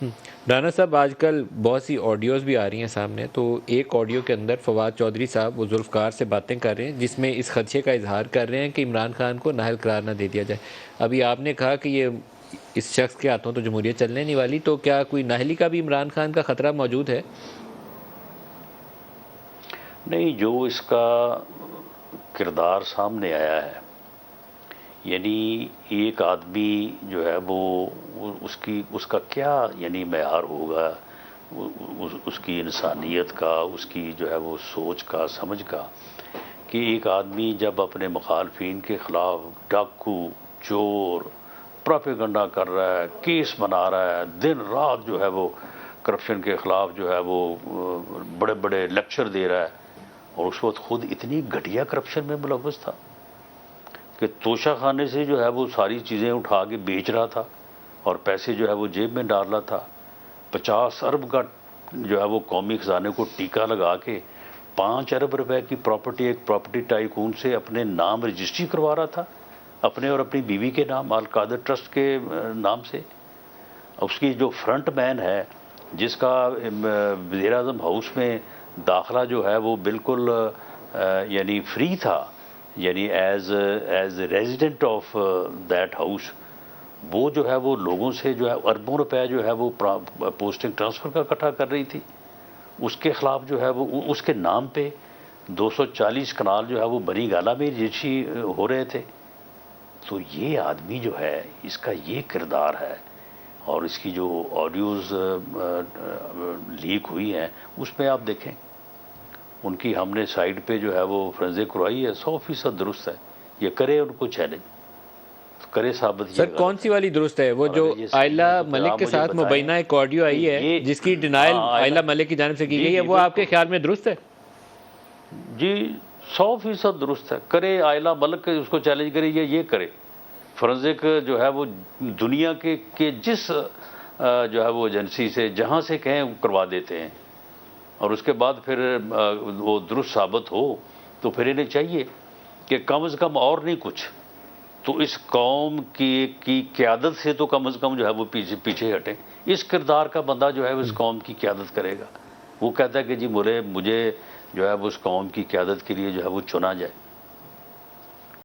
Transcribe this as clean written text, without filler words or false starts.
رانا صاحب آج کل بہت سی آڈیوز بھی آ رہی ہیں سامنے، تو ایک آڈیو کے اندر فواد چودھری صاحب وہ ذوالفقار سے باتیں کر رہے ہیں جس میں اس خدشے کا اظہار کر رہے ہیں کہ عمران خان کو نااہل قرار نہ دے دیا جائے۔ ابھی آپ نے کہا کہ یہ اس شخص کے ہاتھوں تو جمہوریت چلنے نہیں والی، تو کیا کوئی نااہلی کا بھی عمران خان کا خطرہ موجود ہے؟ نہیں، جو اس کا کردار سامنے آیا ہے، یعنی ایک آدمی جو ہے وہ اس کا کیا یعنی معیار ہوگا، اس کی انسانیت کا، اس کی جو ہے وہ سوچ کا، سمجھ کا، کہ ایک آدمی جب اپنے مخالفین کے خلاف ڈاکو، چور، پروپیگنڈا کر رہا ہے، کیس بنا رہا ہے، دن رات جو ہے وہ کرپشن کے خلاف جو ہے وہ بڑے بڑے لیکچر دے رہا ہے، اور اس وقت خود اتنی گھٹیا کرپشن میں ملوث تھا کہ توشہ خانے سے جو ہے وہ ساری چیزیں اٹھا کے بیچ رہا تھا اور پیسے جو ہے وہ جیب میں ڈال رہا تھا۔ 50 ارب کا جو ہے وہ قومی خزانے کو ٹیکہ لگا کے 5 ارب روپے کی پراپرٹی ایک پراپرٹی ٹائکون سے اپنے نام رجسٹری کروا رہا تھا، اپنے اور اپنی بیوی کے نام، القادر ٹرسٹ کے نام سے۔ اس کی جو فرنٹ مین ہے، جس کا وزیر اعظم ہاؤس میں داخلہ جو ہے وہ بالکل یعنی فری تھا، یعنی as resident of that house, وہ جو ہے وہ لوگوں سے جو ہے اربوں روپے جو ہے وہ پوسٹنگ ٹرانسفر کا اکٹھا کر رہی تھی، اس کے خلاف جو ہے وہ اس کے نام پہ 240 کنال جو ہے وہ بنی گالہ میں رجسٹری ہو رہے تھے۔ تو یہ آدمی جو ہے، اس کا یہ کردار ہے، اور اس کی جو آڈیوز لیک ہوئی ہیں اس میں آپ دیکھیں، ان کی ہم نے سائٹ پہ جو ہے وہ فرنزک کروائی ہے، 100% درست ہے۔ یہ کرے ان کو چیلنج کرے، ثابت سر یہ کون غلط سی ہے، والی درست ہے؟ وہ اور جو اگر یہ صحیح آئلہ ہے تو پھر ملک آپ کے مجھے ساتھ بتائیں مبینہ ایک آڈیو کہ آئی ہے یہ جس کی ڈینائل آئلہ ملک کی جانب سے کی جی گئی ہے، جی وہ آپ کے بالکل خیال میں درست ہے؟ جی 100% درست ہے۔ کرے آئلہ ملک اس کو چیلنج کرے، یہ کرے فرنزک جو ہے وہ دنیا کے جس جو ہے وہ ایجنسی سے جہاں سے کہیں کروا دیتے ہیں، اور اس کے بعد پھر وہ درست ثابت ہو تو پھر انہیں چاہیے کہ کم از کم اور نہیں کچھ تو اس قوم کی قیادت سے تو کم از کم جو ہے وہ پیچھے ہٹیں۔ اس کردار کا بندہ جو ہے وہ اس قوم کی قیادت کرے گا، وہ کہتا ہے کہ جی مجھے جو ہے وہ اس قوم کی قیادت کے لیے جو ہے وہ چنا جائے۔